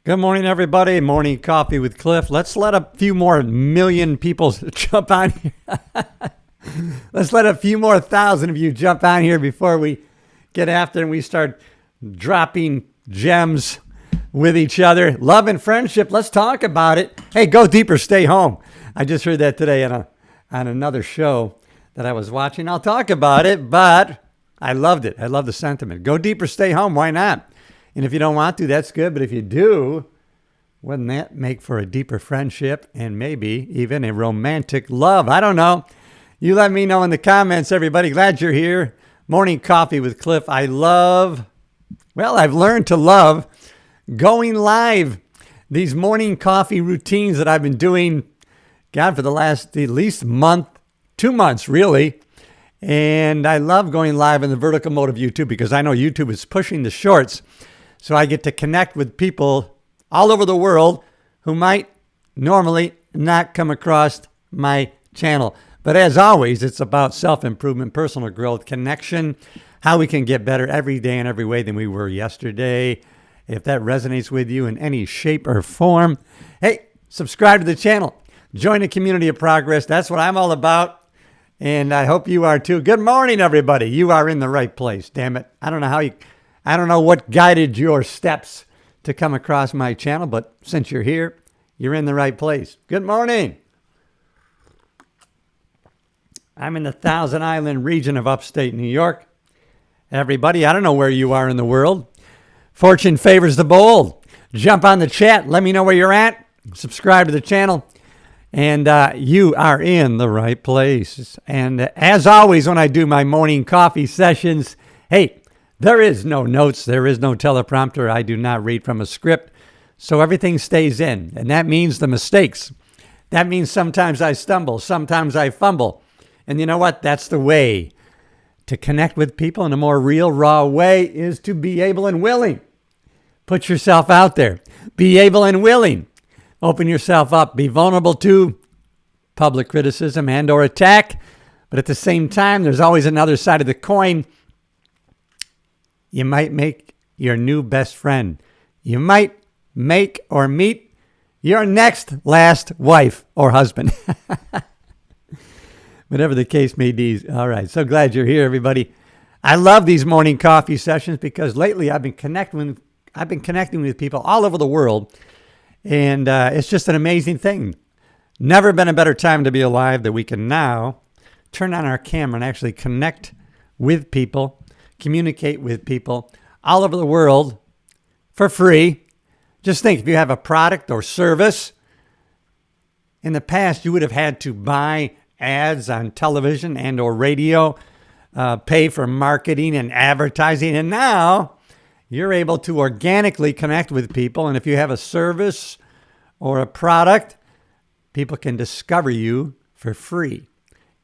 Good morning, everybody. Morning coffee with Cliff. Let's let a few more million people jump on here. Let's let a few more thousand of you jump on here before we get after and we start dropping gems with each other. Love and friendship. Let's talk about it. Hey, go deeper, stay home. I just heard that today on another show that I was watching. I'll talk about it, but I loved it. I love the sentiment. Go deeper, stay home. Why not? And if you don't want to, that's good. But if you do, wouldn't that make for a deeper friendship and maybe even a romantic love? I don't know. You let me know in the comments, everybody. Glad you're here. Morning coffee with Cliff. I've learned to love going live. These morning coffee routines that I've been doing, God, for the last at least month, 2 months, really. And I love going live in the vertical mode of YouTube because I know YouTube is pushing the shorts. So I get to connect with people all over the world who might normally not come across my channel. But as always, it's about self-improvement, personal growth, connection, how we can get better every day in every way than we were yesterday. If that resonates with you in any shape or form, hey, subscribe to the channel. Join the community of progress. That's what I'm all about. And I hope you are too. Good morning, everybody. You are in the right place. Damn it. I don't know what guided your steps to come across my channel, but since you're here, you're in the right place. Good morning. I'm in the Thousand Island region of upstate New York. Everybody, I don't know where you are in the world. Fortune favors the bold. Jump on the chat. Let me know where you're at. Subscribe to the channel. And you are in the right place. And as always, when I do my morning coffee sessions, hey, there is no notes. There is no teleprompter. I do not read from a script. So everything stays in. And that means the mistakes. That means sometimes I stumble. Sometimes I fumble. And you know what? That's the way to connect with people in a more real, raw way is to be able and willing. Put yourself out there. Be able and willing. Open yourself up. Be vulnerable to public criticism and or attack. But at the same time, there's always another side of the coin. You might make your new best friend. You might make or meet your next last wife or husband. Whatever the case may be. All right. So glad you're here, everybody. I love these morning coffee sessions because lately I've been connecting with people all over the world. And it's just an amazing thing. Never been a better time to be alive that we can now turn on our camera and actually connect with people, communicate with people all over the world for free. Just think, if you have a product or service, in the past you would have had to buy ads on television and or radio, pay for marketing and advertising, and now you're able to organically connect with people. And if you have a service or a product, people can discover you for free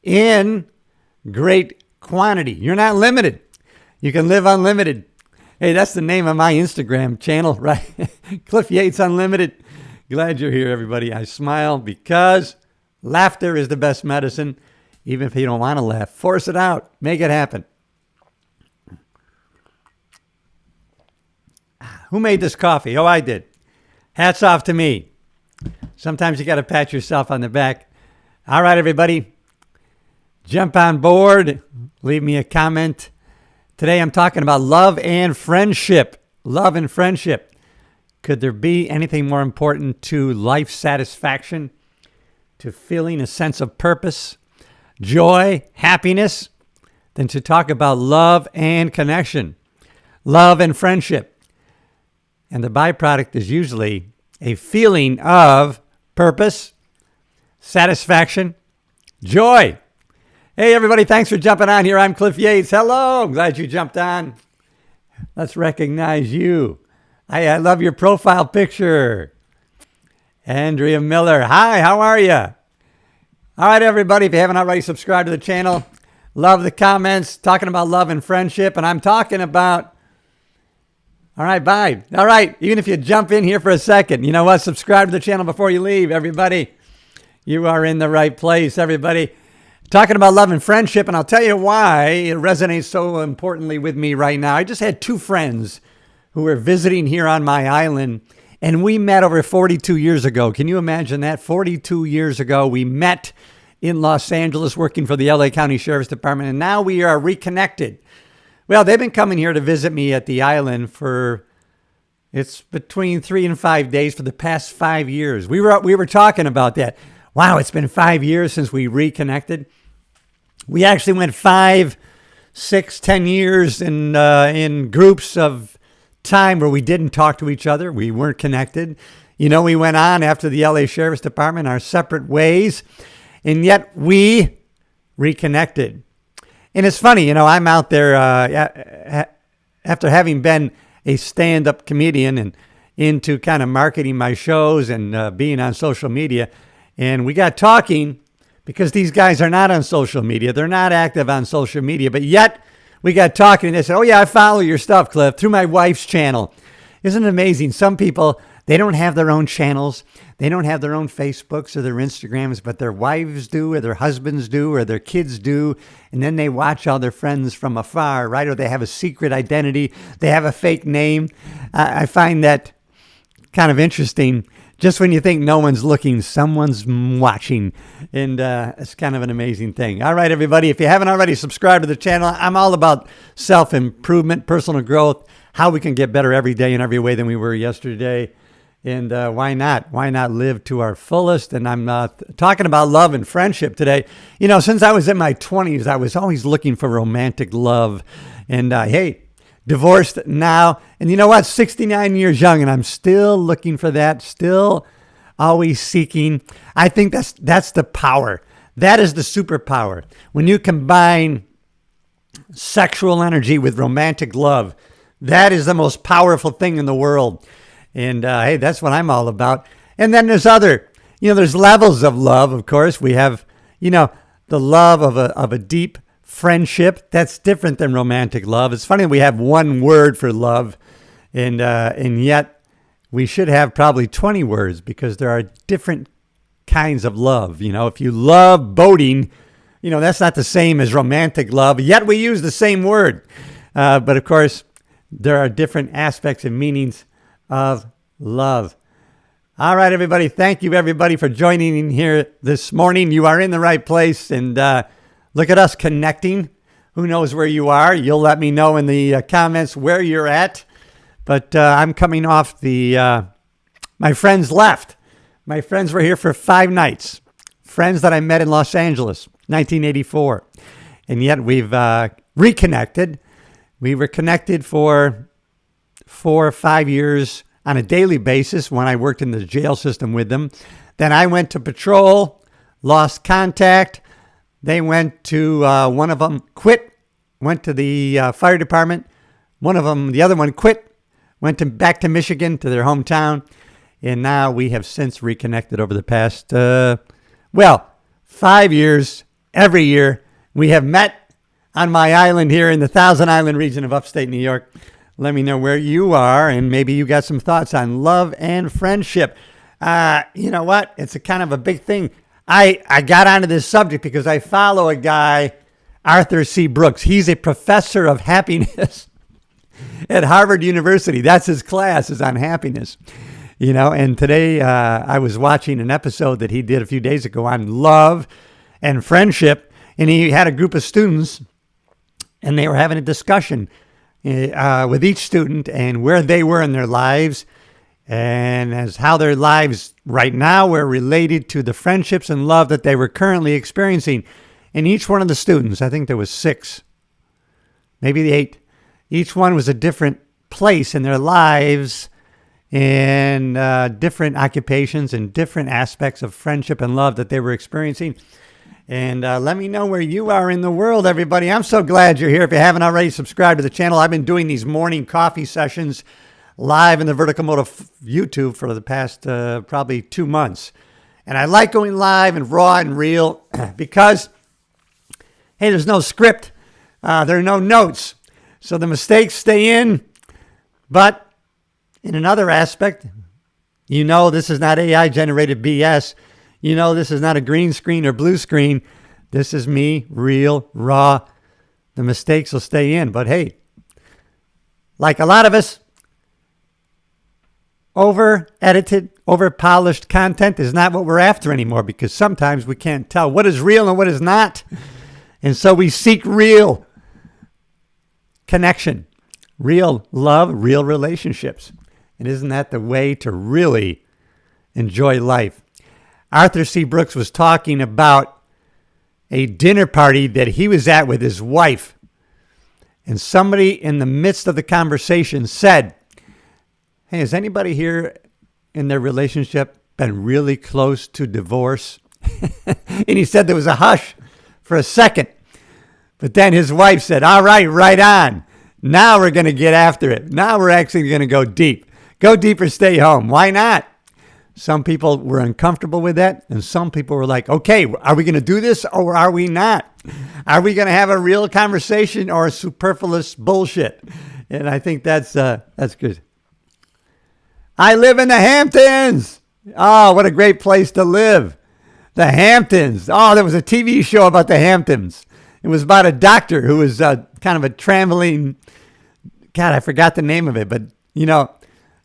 in great quantity. You're not limited. You can live unlimited. Hey, that's the name of my Instagram channel, right? Cliff Yates Unlimited. Glad you're here, everybody. I smile because laughter is the best medicine. Even if you don't want to laugh, force it out. Make it happen. Who made this coffee? Oh, I did. Hats off to me. Sometimes you got to pat yourself on the back. All right, everybody. Jump on board. Leave me a comment. Today I'm talking about love and friendship. Love and friendship. Could there be anything more important to life satisfaction, to feeling a sense of purpose, joy, happiness, than to talk about love and connection, love and friendship? And the byproduct is usually a feeling of purpose, satisfaction, joy. Hey, everybody, thanks for jumping on here. I'm Cliff Yates. Hello. Glad you jumped on. Let's recognize you. I love your profile picture. Andrea Miller. Hi, how are you? All right, everybody, if you haven't already subscribed to the channel, love the comments, talking about love and friendship, and I'm talking about, all right, bye. All right, even if you jump in here for a second, you know what? Subscribe to the channel before you leave, everybody. You are in the right place, everybody. Talking about love and friendship, and I'll tell you why it resonates so importantly with me right now. I just had two friends who were visiting here on my island, And we met over 42 years ago. Can you imagine that? 42 years ago, we met in Los Angeles working for the LA County Sheriff's Department, and now we are reconnected. Well, they've been coming here to visit me at the island for, it's between 3 and 5 days for the past 5 years. We were talking about that. Wow, it's been 5 years since we reconnected. We actually went 5, 6, 10 years in groups of time where we didn't talk to each other. We weren't connected. You know, we went on after the LA Sheriff's Department our separate ways, and yet we reconnected. And it's funny, you know, I'm out there after having been a stand-up comedian and into kind of marketing my shows and being on social media, and we got talking because these guys are not on social media. They're not active on social media, but yet we got talking and they said, oh yeah, I follow your stuff, Cliff, through my wife's channel. Isn't it amazing? Some people, they don't have their own channels. They don't have their own Facebooks or their Instagrams, but their wives do, or their husbands do, or their kids do. And then they watch all their friends from afar, right? Or they have a secret identity. They have a fake name. I find that kind of interesting. Just when you think no one's looking, someone's watching. And it's kind of an amazing thing. All right, everybody, if you haven't already subscribed to the channel, I'm all about self-improvement, personal growth, how we can get better every day in every way than we were yesterday. And why not? Why not live to our fullest? And I'm talking about love and friendship today. You know, since I was in my 20s, I was always looking for romantic love. And hey, divorced now. And you know what? 69 years young, and I'm still looking for that, still always seeking. I think that's the power. That is the superpower. When you combine sexual energy with romantic love, that is the most powerful thing in the world. And hey, that's what I'm all about. And then there's there's levels of love, of course. We have, the love of a deep friendship. That's different than romantic love. It's funny that we have one word for love, and yet we should have probably 20 words because there are different kinds of love. You know, if you love boating, that's not the same as romantic love, yet we use the same word. But of course, there are different aspects and meanings of love. All right, everybody. Thank you, everybody, for joining in here this morning. You are in the right place, and look at us connecting. Who knows where you are? You'll let me know in the comments where you're at. But I'm coming off my friends left. My friends were here for 5 nights. Friends that I met in Los Angeles, 1984. And yet we've reconnected. We were connected for 4 or 5 years on a daily basis when I worked in the jail system with them. Then I went to patrol, lost contact. They went to, one of them quit, went to the fire department. The other one quit, went back to Michigan, to their hometown. And now we have since reconnected over the past, 5 years. Every year we have met on my island here in the Thousand Island region of upstate New York. Let me know where you are, and maybe you got some thoughts on love and friendship. You know what? It's a kind of a big thing. I got onto this subject because I follow a guy, Arthur C. Brooks. He's a professor of happiness at Harvard University. That's his class, is on happiness. And today I was watching an episode that he did a few days ago on love and friendship, and he had a group of students, and they were having a discussion with each student and where they were in their lives, and as how their lives right now were related to the friendships and love that they were currently experiencing. And each one of the students, I think there was 6, maybe 8, each one was a different place in their lives and different occupations and different aspects of friendship and love that they were experiencing. And let me know where you are in the world, everybody. I'm so glad you're here. If you haven't already subscribed to the channel, I've been doing these morning coffee sessions live in the Vertical Mode of YouTube for the past probably 2 months. And I like going live and raw and real because, hey, there's no script. There are no notes. So the mistakes stay in. But in another aspect, this is not AI-generated BS. This is not a green screen or blue screen. This is me, real, raw. The mistakes will stay in. But hey, like a lot of us, over edited, over polished content is not what we're after anymore, because sometimes we can't tell what is real and what is not. And so we seek real connection, real love, real relationships. And isn't that the way to really enjoy life? Arthur C. Brooks was talking about a dinner party that he was at with his wife. And somebody in the midst of the conversation said, "Hey, has anybody here in their relationship been really close to divorce?" And he said there was a hush for a second. But then his wife said, "All right, right on. Now we're going to get after it. Now we're actually going to go deep. Go deep or stay home. Why not?" Some people were uncomfortable with that, and some people were like, "Okay, are we going to do this or are we not? Are we going to have a real conversation or superfluous bullshit?" And I think that's good. I live in the Hamptons. Oh, what a great place to live. The Hamptons. Oh, there was a TV show about the Hamptons. It was about a doctor who was kind of a traveling, God, I forgot the name of it, but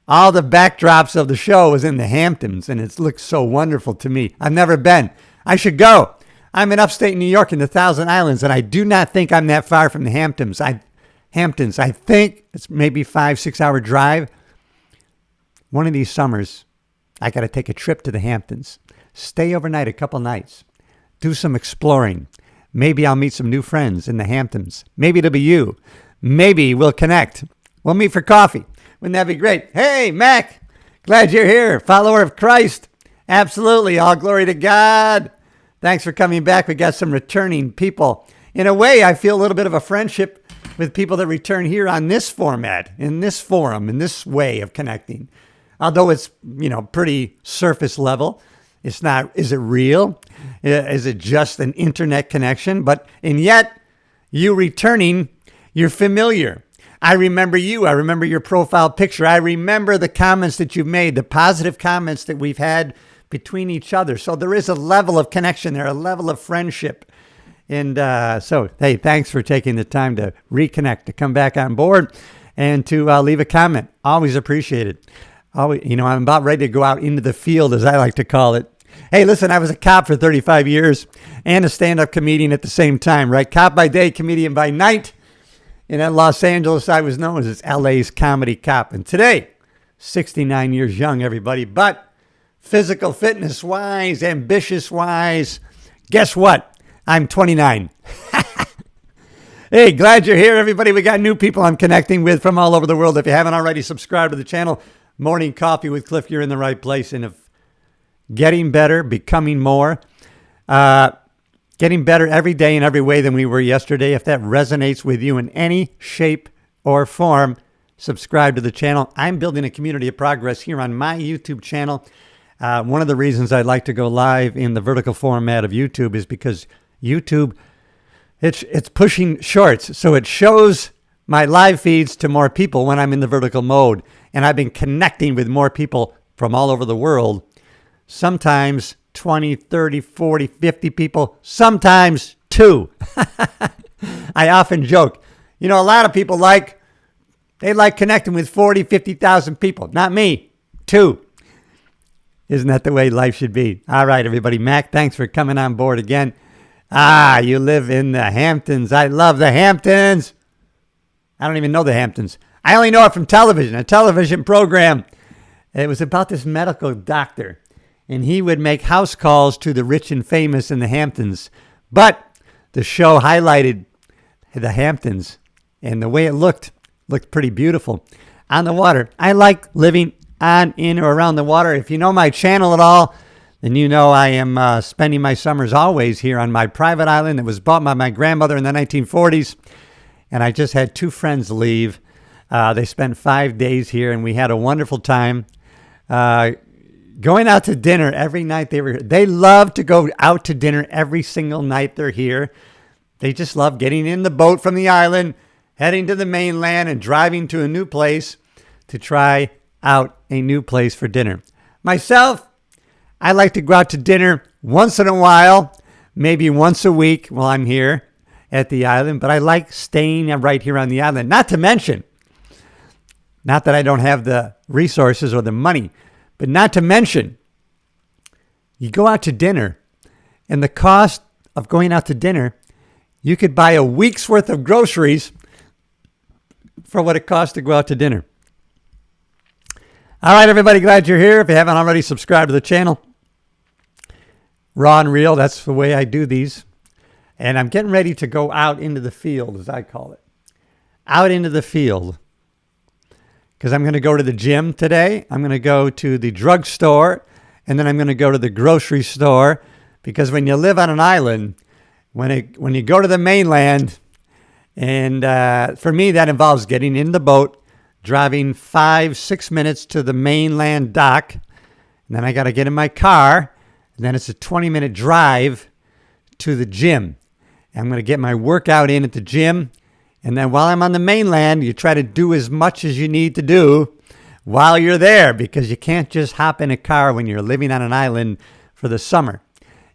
all the backdrops of the show was in the Hamptons, and it looks so wonderful to me. I've never been. I should go. I'm in upstate New York in the Thousand Islands, and I do not think I'm that far from the Hamptons. I think it's maybe 5-6 hour drive. One of these summers, I got to take a trip to the Hamptons. Stay overnight a couple nights. Do some exploring. Maybe I'll meet some new friends in the Hamptons. Maybe it'll be you. Maybe we'll connect. We'll meet for coffee. Wouldn't that be great? Hey, Mac, glad you're here. Follower of Christ. Absolutely. All glory to God. Thanks for coming back. We got some returning people. In a way, I feel a little bit of a friendship with people that return here on this format, in this forum, in this way of connecting. Although it's, pretty surface level. It's not, is it real? Is it just an internet connection? And yet, you returning, you're familiar. I remember you. I remember your profile picture. I remember the comments that you've made, the positive comments that we've had between each other. So there is a level of connection there, a level of friendship. And so, hey, thanks for taking the time to reconnect, to come back on board, and to leave a comment. Always appreciated. Always, I'm about ready to go out into the field, as I like to call it. Hey, listen, I was a cop for 35 years and a stand-up comedian at the same time, right? Cop by day, comedian by night. And in Los Angeles, I was known as LA's comedy cop. And today, 69 years young, everybody. But physical fitness-wise, ambitious-wise, guess what? I'm 29. Hey, glad you're here, everybody. We got new people I'm connecting with from all over the world. If you haven't already subscribed to the channel, Morning Coffee with Cliff, you're in the right place. And if getting better, becoming more, getting better every day in every way than we were yesterday. If that resonates with you in any shape or form, subscribe to the channel. I'm building a community of progress here on my YouTube channel. One of the reasons I like to go live in the vertical format of YouTube is because YouTube, it's pushing shorts. So it shows my live feeds to more people when I'm in the vertical mode. And I've been connecting with more people from all over the world. Sometimes 20, 30, 40, 50 people, sometimes 2. I often joke, a lot of people like connecting with 40, 50,000 people. Not me, 2. Isn't that the way life should be? All right, everybody. Mac, thanks for coming on board again. You live in the Hamptons. I love the Hamptons. I don't even know the Hamptons. I only know it from television, a television program. It was about this medical doctor. And he would make house calls to the rich and famous in the Hamptons. But the show highlighted the Hamptons, and the way it looked pretty beautiful on the water. I like living on, in, or around the water. If you know my channel at all, then you know I am spending my summers always here on my private island that was bought by my grandmother in the 1940s. And I just had 2 friends leave. They spent 5 days here, and we had a wonderful time. Going out to dinner every night they love to go out to dinner every single night they're here. They just love getting in the boat from the island, heading to the mainland, and driving to a new place to try out a new place for dinner. Myself, I like to go out to dinner once in a while, maybe once a week while I'm here at the island, but I like staying right here on the island. Not to mention, Not that I don't have the resources or the money, but not to mention, you go out to dinner, and the cost of going out to dinner, you could buy a week's worth of groceries for what it costs to go out to dinner. All right, everybody, glad you're here. If you haven't already, subscribed to the channel. Raw and real, that's the way I do these. And I'm getting ready to go out into the field, as I call it. Out into the field. Because I'm going to go to the gym today. I'm going to go to the drugstore. And then I'm going to go to the grocery store. Because when you live on an island, when you go to the mainland, and for me, that involves getting in the boat, driving 5-6 minutes to the mainland dock. And then I got to get in my car. And then it's a 20-minute drive to the gym. I'm going to get my workout in at the gym. And then while I'm on the mainland, you try to do as much as you need to do while you're there, because you can't just hop in a car when you're living on an island for the summer.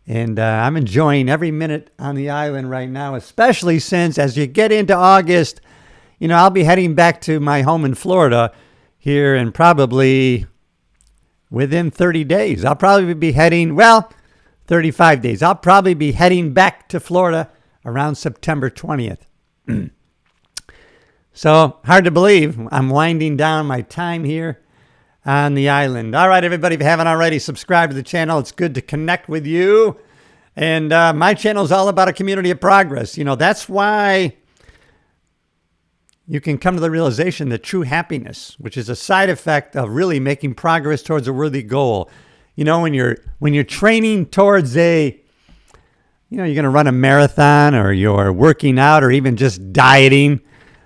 And I'm enjoying every minute on the island right now, especially since as you get into August, I'll be heading back to my home in Florida here in probably within 30 days. I'll probably be heading, 35 days. I'll probably be heading back to Florida around September 20th. So hard to believe I'm winding down my time here on the island. All right, everybody, if you haven't already, subscribe to the channel. It's good to connect with you. And my channel is all about a community of progress. That's why you can come to the realization that true happiness, which is a side effect of really making progress towards a worthy goal. When you're training towards you're going to run a marathon, or you're working out, or even just dieting,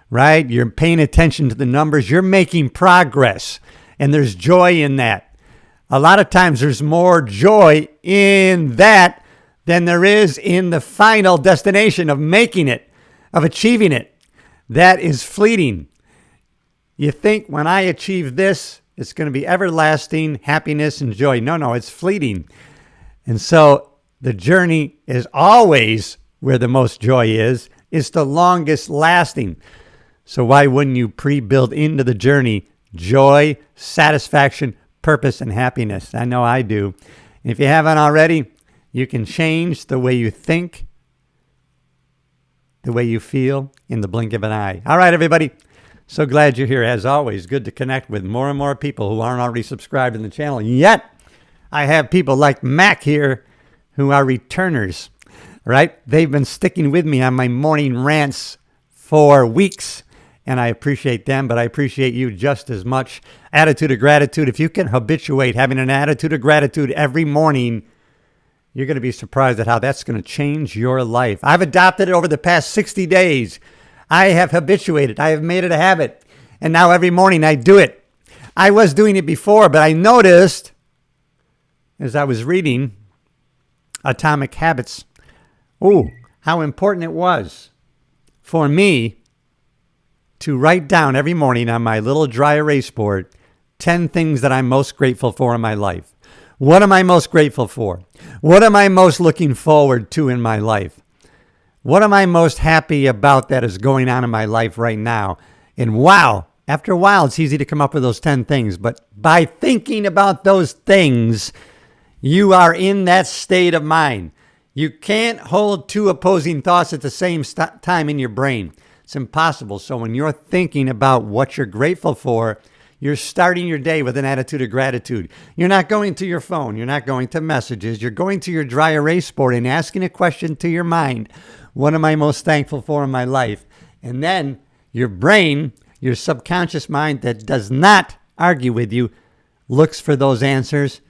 right? You're paying attention to the numbers. You're making progress, and there's joy in that. A lot of times there's more joy in that than there is in the final destination of making it, of achieving it. That is fleeting. You think when I achieve this, it's going to be everlasting happiness and joy. No, it's fleeting. And so the journey is always where the most joy is. It's the longest lasting. So why wouldn't you pre-build into the journey joy, satisfaction, purpose, and happiness? I know I do. And if you haven't already, you can change the way you think, the way you feel in the blink of an eye. All right, everybody. So glad you're here. As always, good to connect with more and more people who aren't already subscribed to the channel. Yet, I have people like Mac here who are returners, right? They've been sticking with me on my morning rants for weeks, and I appreciate them, but I appreciate you just as much. Attitude of gratitude. If you can habituate having an attitude of gratitude every morning, you're going to be surprised at how that's going to change your life. I've adopted it over the past 60 days. I have habituated. I have made it a habit. And now every morning I do it. I was doing it before, but I noticed as I was reading Atomic Habits, how important it was for me to write down every morning on my little dry erase board 10 things that I'm most grateful for in my life. What am I most grateful for? What am I most looking forward to in my life? What am I most happy about that is going on in my life right now? And wow, after a while, it's easy to come up with those 10 things. But by thinking about those things, you are in that state of mind. You can't hold two opposing thoughts at the same time in your brain. It's impossible. So when you're thinking about what you're grateful for, you're starting your day with an attitude of gratitude. You're not going to your phone. You're not going to messages. You're going to your dry erase board and asking a question to your mind. What am I most thankful for in my life? And then your brain, your subconscious mind that does not argue with you, looks for those answers.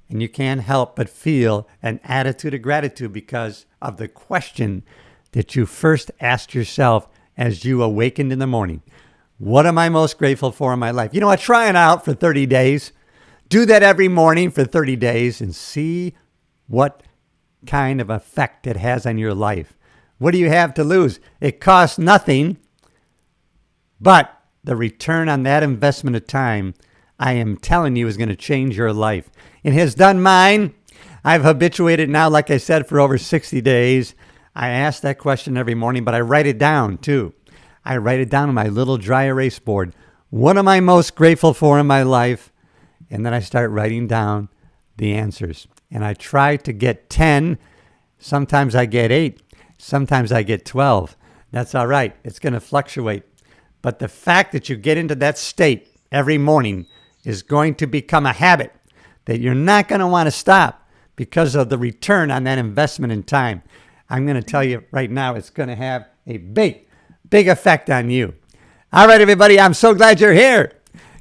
And you can't help but feel an attitude of gratitude because of the question that you first asked yourself as you awakened in the morning. What am I most grateful for in my life? You know what? Try it out for 30 days. Do that every morning for 30 days and see what kind of effect it has on your life. What do you have to lose? It costs nothing, but the return on that investment of time, I am telling you, is going to change your life. It has done mine. I've habituated now, like I said, for over 60 days. I ask that question every morning, but I write it down too. I write it down on my little dry erase board. What am I most grateful for in my life? And then I start writing down the answers. And I try to get 10. Sometimes I get 8. Sometimes I get 12. That's all right. It's going to fluctuate. But the fact that you get into that state every morning is going to become a habit that you're not going to want to stop because of the return on that investment in time. I'm going to tell you right now, it's going to have a big effect on you. All right, everybody, I'm so glad you're here.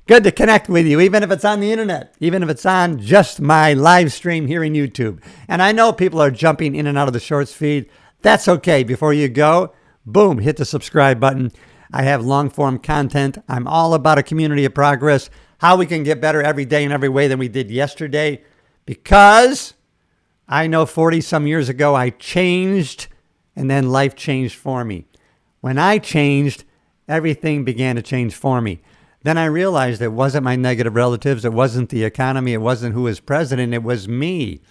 Good to connect with you, even if it's on the internet, even if it's on just my live stream here in YouTube. And I know people are jumping in and out of the shorts feed. That's okay. Before you go, boom, hit the subscribe button. I have long form content. I'm all about a community of progress, how we can get better every day in every way than we did yesterday. Because I know 40 some years ago, I changed and then life changed for me. When I changed, everything began to change for me. Then I realized it wasn't my negative relatives. It wasn't the economy. It wasn't who was president. It was me.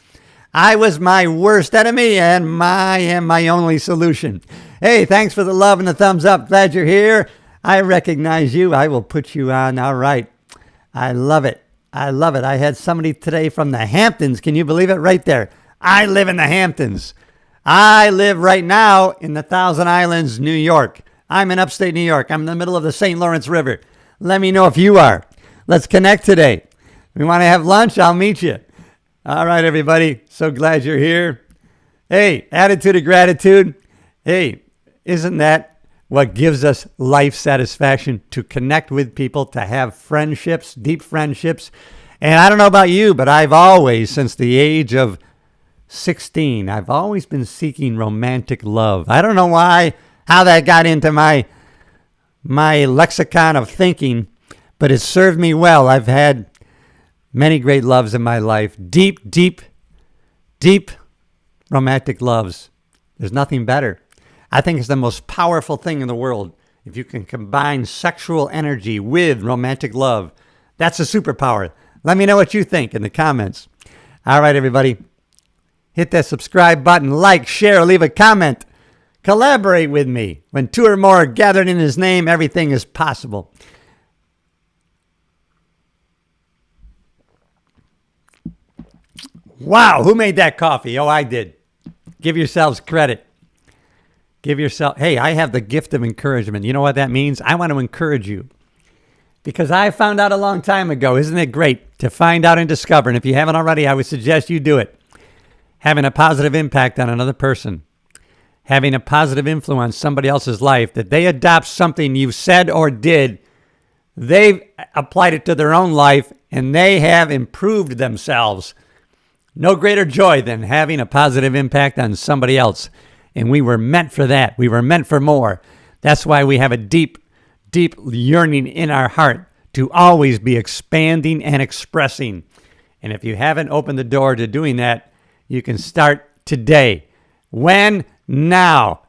I was my worst enemy and I am my only solution. Hey, thanks for the love and the thumbs up. Glad you're here. I recognize you. I will put you on. All right. I love it. I love it. I had somebody today from the Hamptons. Can you believe it? Right there. I live in the Hamptons. I live right now in the Thousand Islands, New York. I'm in upstate New York. I'm in the middle of the St. Lawrence River. Let me know if you are. Let's connect today. We want to have lunch? I'll meet you. All right, everybody. So glad you're here. Hey, attitude of gratitude. Hey, isn't that what gives us life satisfaction? To connect with people, to have friendships, deep friendships. And I don't know about you, but I've always, since the age of 16, I've always been seeking romantic love. I don't know why, how that got into my lexicon of thinking, but it served me well. I've had many great loves in my life. Deep romantic loves. There's nothing better. I think it's the most powerful thing in the world. If you can combine sexual energy with romantic love, that's a superpower. Let me know what you think in the comments. All right, everybody. Hit that subscribe button, like, share, leave a comment. Collaborate with me. When two or more are gathered in his name, everything is possible. Wow, who made that coffee? Oh, I did. Give yourselves credit. Hey, I have the gift of encouragement. You know what that means? I want to encourage you. Because I found out a long time ago, isn't it great to find out and discover? And if you haven't already, I would suggest you do it. Having a positive impact on another person. Having a positive influence on somebody else's life, that they adopt something you said or did, they've applied it to their own life, and they have improved themselves. No greater joy than having a positive impact on somebody else. And we were meant for that. We were meant for more. That's why we have a deep yearning in our heart to always be expanding and expressing. And if you haven't opened the door to doing that, you can start today. When? Now.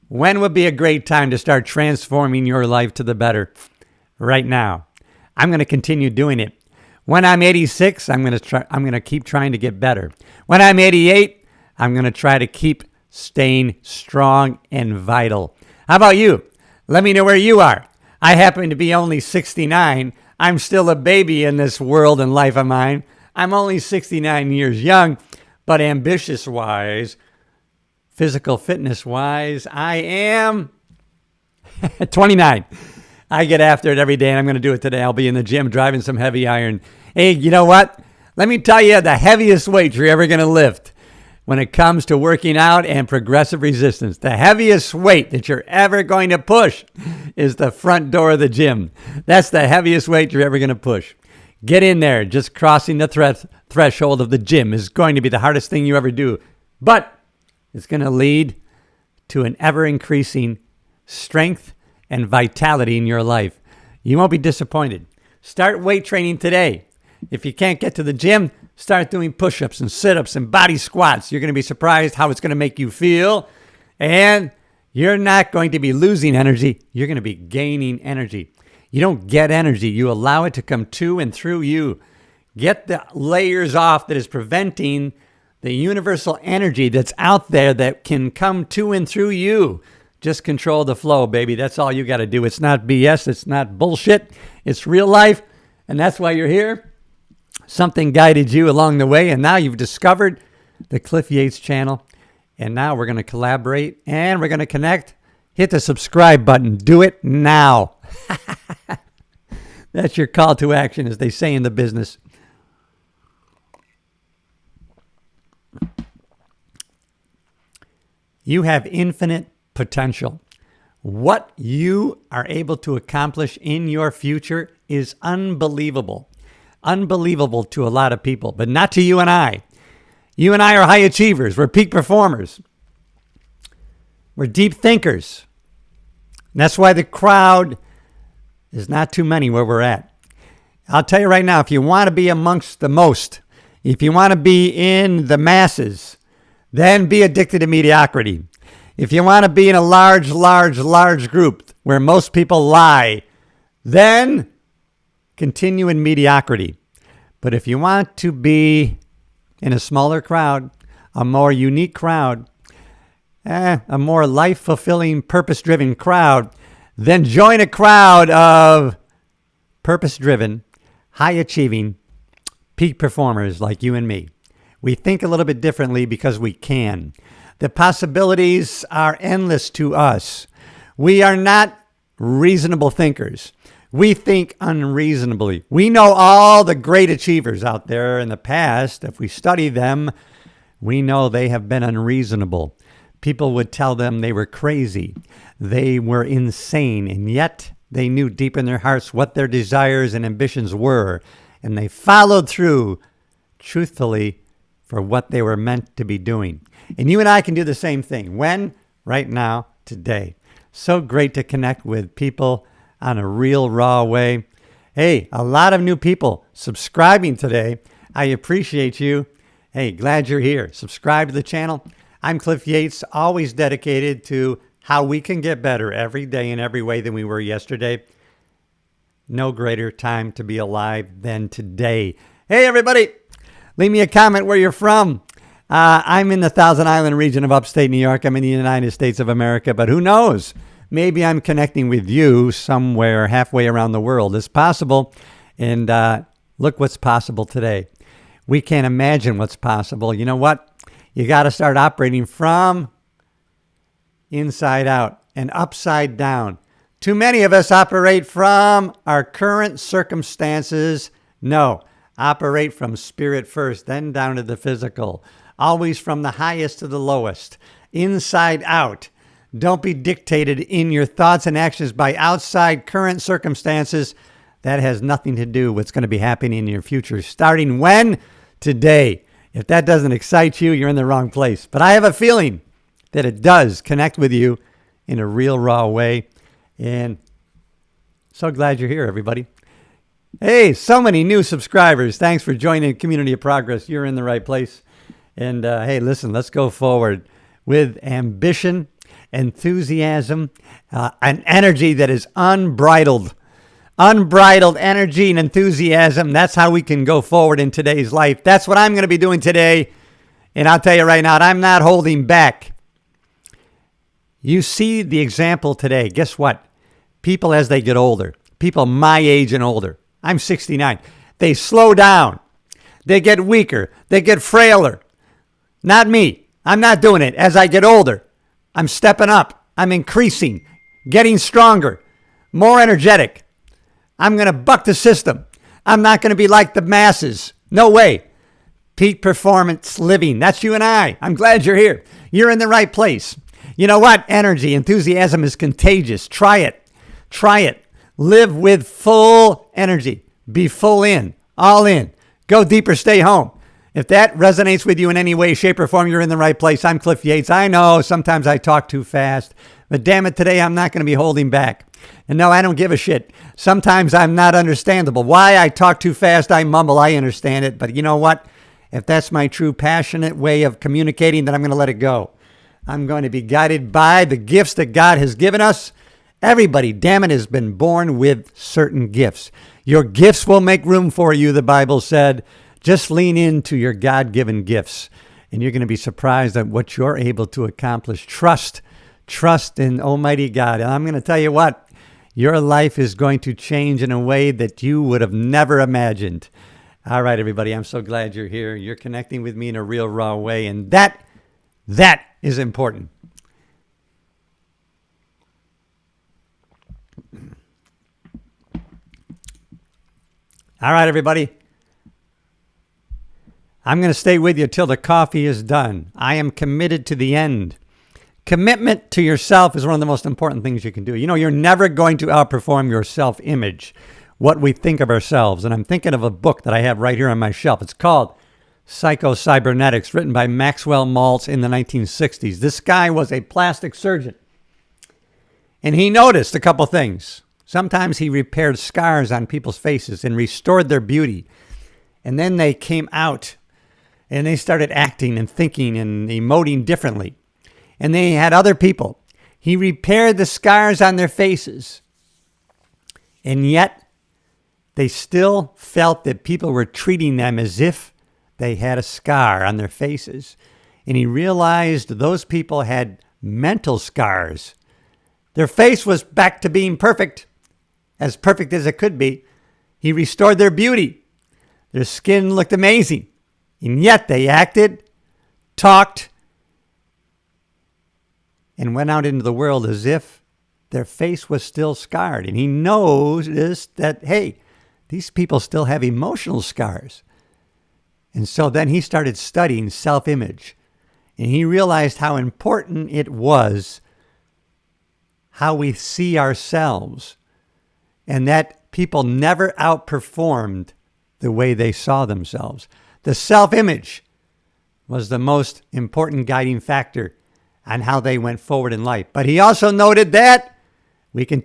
When would be a great time to start transforming your life to the better? Right now. I'm going to continue doing it. When I'm 86, I'm going to keep trying to get better. When I'm 88, I'm going to try to keep staying strong and vital. How about you? Let me know where you are. I happen to be only 69. I'm still a baby in this world and life of mine. I'm only 69 years young, but ambitious-wise, physical fitness-wise, I am 29. I get after it every day, and I'm going to do it today. I'll be in the gym driving some heavy iron. Hey, you know what? Let me tell you the heaviest weight you're ever going to lift when it comes to working out and progressive resistance. The heaviest weight that you're ever going to push is the front door of the gym. That's the heaviest weight you're ever going to push. Get in there. Just crossing the threshold of the gym is going to be the hardest thing you ever do. But it's going to lead to an ever-increasing strength and vitality in your life. You won't be disappointed. Start weight training today. If you can't get to the gym, start doing push-ups and sit-ups and body squats. You're going to be surprised how it's going to make you feel. And you're not going to be losing energy. You're going to be gaining energy. You don't get energy. You allow it to come to and through you. Get the layers off that is preventing the universal energy that's out there that can come to and through you. Just control the flow, baby. That's all you got to do. It's not BS. It's not bullshit. It's real life. And that's why you're here. Something guided you along the way. And now you've discovered the Cliff Yates channel. And now we're going to collaborate and we're going to connect. Hit the subscribe button. Do it now. That's your call to action, as they say in the business. You have infinite potential. What you are able to accomplish in your future is unbelievable. Unbelievable to a lot of people, but not to you and I. You and I are high achievers. We're peak performers. We're deep thinkers. And that's why the crowd is not too many where we're at. I'll tell you right now, if you want to be amongst the most, if you want to be in the masses, then be addicted to mediocrity. If you want to be in a large group where most people lie, then continue in mediocrity. But if you want to be in a smaller crowd, a more unique crowd, a more life-fulfilling, purpose-driven crowd, then join a crowd of purpose-driven, high-achieving, peak performers like you and me. We think a little bit differently because we can. The possibilities are endless to us. We are not reasonable thinkers. We think unreasonably. We know all the great achievers out there in the past. If we study them, we know they have been unreasonable. People would tell them they were crazy. They were insane, and yet they knew deep in their hearts what their desires and ambitions were, and they followed through truthfully for what they were meant to be doing. And you and I can do the same thing. When? Right now, today. So great to connect with people on a real, raw way. Hey, a lot of new people subscribing today. I appreciate you. Hey, glad you're here. Subscribe to the channel. I'm Cliff Yates, always dedicated to how we can get better every day in every way than we were yesterday. No greater time to be alive than today. Hey, everybody. Leave me a comment where you're from. I'm in the Thousand Island region of upstate New York. I'm in the United States of America, but who knows? Maybe I'm connecting with you somewhere halfway around the world. It's possible. And look what's possible today. We can't imagine what's possible. You know what? You got to start operating from inside out and upside down. Too many of us operate from our current circumstances. No. Operate from spirit first, then down to the physical. Always from the highest to the lowest. Inside out. Don't be dictated in your thoughts and actions by outside current circumstances. That has nothing to do with what's going to be happening in your future. Starting when? Today. If that doesn't excite you, you're in the wrong place. But I have a feeling that it does connect with you in a real raw way. And so glad you're here, everybody. Hey, so many new subscribers. Thanks for joining Community of Progress. You're in the right place. And hey, listen, let's go forward with ambition, enthusiasm, an energy that is unbridled. Unbridled energy and enthusiasm. That's how we can go forward in today's life. That's what I'm going to be doing today. And I'll tell you right now, I'm not holding back. You see the example today. Guess what? People as they get older, people my age and older, I'm 69. They slow down. They get weaker. They get frailer. Not me. I'm not doing it. As I get older, I'm stepping up. I'm increasing, getting stronger, more energetic. I'm going to buck the system. I'm not going to be like the masses. No way. Peak performance living. That's you and I. I'm glad you're here. You're in the right place. You know what? Energy, enthusiasm is contagious. Try it. Try it. Live with full energy. Be full in, all in. Go deeper, stay home. If that resonates with you in any way, shape, or form, you're in the right place. I'm Cliff Yates. I know sometimes I talk too fast, but damn it, today I'm not going to be holding back. And no, I don't give a shit. Sometimes I'm not understandable. Why I talk too fast, I mumble, I understand it. But you know what? If that's my true passionate way of communicating, then I'm going to let it go. I'm going to be guided by the gifts that God has given us. Everybody, damn it, has been born with certain gifts. Your gifts will make room for you, the Bible said. Just lean into your God-given gifts, and you're going to be surprised at what you're able to accomplish. Trust Trust in Almighty God. And I'm going to tell you what, your life is going to change in a way that you would have never imagined. All right, everybody, I'm so glad you're here. You're connecting with me in a real raw way, and that is important. All right, everybody. I'm going to stay with you till the coffee is done. I am committed to the end. Commitment to yourself is one of the most important things you can do. You know, you're never going to outperform your self-image, what we think of ourselves. And I'm thinking of a book that I have right here on my shelf. It's called Psycho-Cybernetics, written by Maxwell Maltz in the 1960s. This guy was a plastic surgeon. And he noticed a couple things. Sometimes he repaired scars on people's faces and restored their beauty. And then they came out and they started acting and thinking and emoting differently. And they had other people. He repaired the scars on their faces. And yet they still felt that people were treating them as if they had a scar on their faces. And he realized those people had mental scars. Their face was back to being perfect as it could be. He restored their beauty. Their skin looked amazing. And yet they acted, talked, and went out into the world as if their face was still scarred. And he noticed that, hey, these people still have emotional scars. And so then he started studying self-image. And he realized how important it was how we see ourselves. And that people never outperformed the way they saw themselves. The self-image was the most important guiding factor on how they went forward in life. But he also noted that we can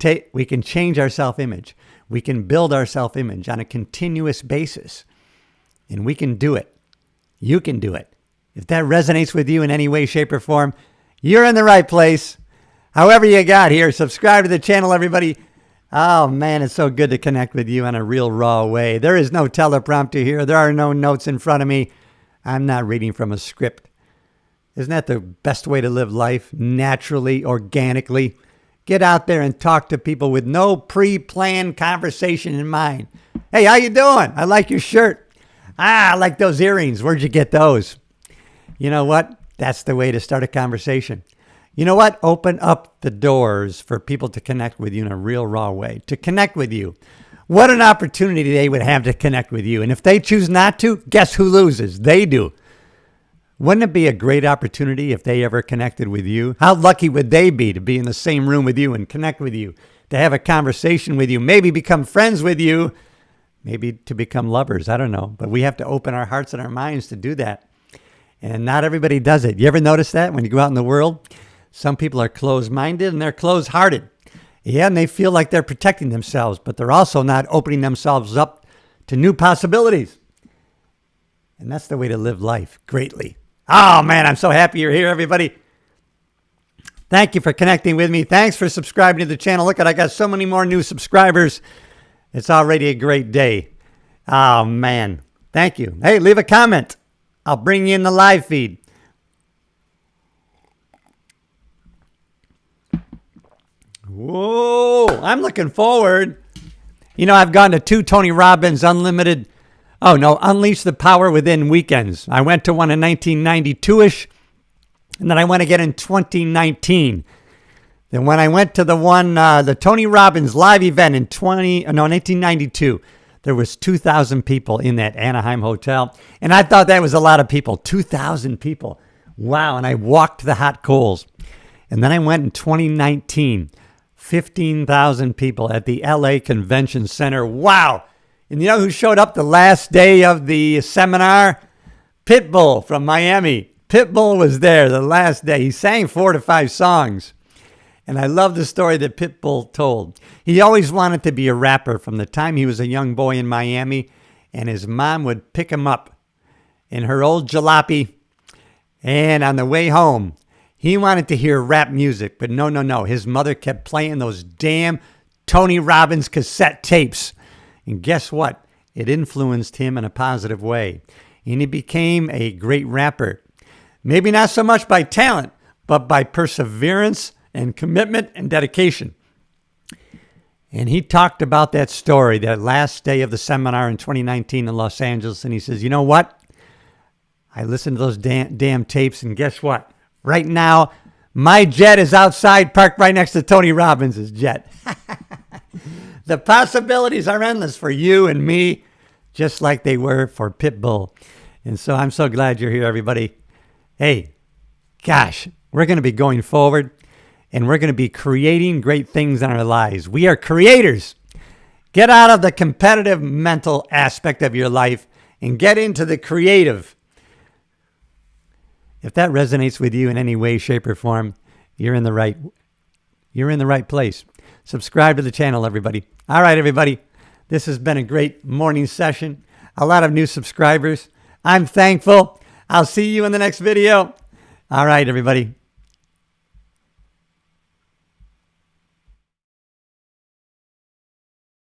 change our self-image. We can build our self-image on a continuous basis. And we can do it. You can do it. If that resonates with you in any way, shape, or form, you're in the right place. However you got here, subscribe to the channel, everybody. Oh, man, it's so good to connect with you in a real raw way. There is no teleprompter here. There are no notes in front of me. I'm not reading from a script. Isn't that the best way to live life? Naturally, organically. Get out there and talk to people with no pre-planned conversation in mind. Hey, how you doing? I like your shirt. I like those earrings. Where'd you get those? You know what? That's the way to start a conversation. You know what? Open up the doors for people to connect with you in a real raw way, to connect with you. What an opportunity they would have to connect with you. And if they choose not to, guess who loses? They do. Wouldn't it be a great opportunity if they ever connected with you? How lucky would they be to be in the same room with you and connect with you, to have a conversation with you, maybe become friends with you, maybe to become lovers. I don't know. But we have to open our hearts and our minds to do that. And not everybody does it. You ever notice that when you go out in the world? Some people are closed-minded and they're closed-hearted. Yeah, and they feel like they're protecting themselves, but they're also not opening themselves up to new possibilities. And that's the way to live life greatly. Oh, man, I'm so happy you're here, everybody. Thank you for connecting with me. Thanks for subscribing to the channel. Look, I got so many more new subscribers. It's already a great day. Oh, man. Thank you. Hey, leave a comment. I'll bring you in the live feed. Whoa, I'm looking forward. You know, I've gone to 2 Tony Robbins Unlimited, Unleash the Power Within weekends. I went to one in 1992-ish, and then I went again in 2019. Then when I went to the Tony Robbins live event in 1992, there was 2,000 people in that Anaheim hotel, and I thought that was a lot of people, 2,000 people. Wow, and I walked the hot coals. And then I went in 2019, 15,000 people at the LA Convention Center. Wow. And you know who showed up the last day of the seminar? Pitbull from Miami. Pitbull was there the last day. He sang 4 to 5 songs. And I love the story that Pitbull told. He always wanted to be a rapper from the time he was a young boy in Miami, and his mom would pick him up in her old jalopy. And on the way home, he wanted to hear rap music, but no. His mother kept playing those damn Tony Robbins cassette tapes. And guess what? It influenced him in a positive way. And he became a great rapper. Maybe not so much by talent, but by perseverance and commitment and dedication. And he talked about that story, that last day of the seminar in 2019 in Los Angeles. And he says, you know what? I listened to those damn tapes, and guess what? Right now, my jet is outside, parked right next to Tony Robbins' jet. The possibilities are endless for you and me, just like they were for Pitbull. And so I'm so glad you're here, everybody. Hey, gosh, we're going to be going forward, and we're going to be creating great things in our lives. We are creators. Get out of the competitive mental aspect of your life and get into the creative. If that resonates with you in any way, shape, or form, you're in the right place. Subscribe to the channel, everybody. All right, everybody. This has been a great morning session. A lot of new subscribers. I'm thankful. I'll see you in the next video. All right, everybody.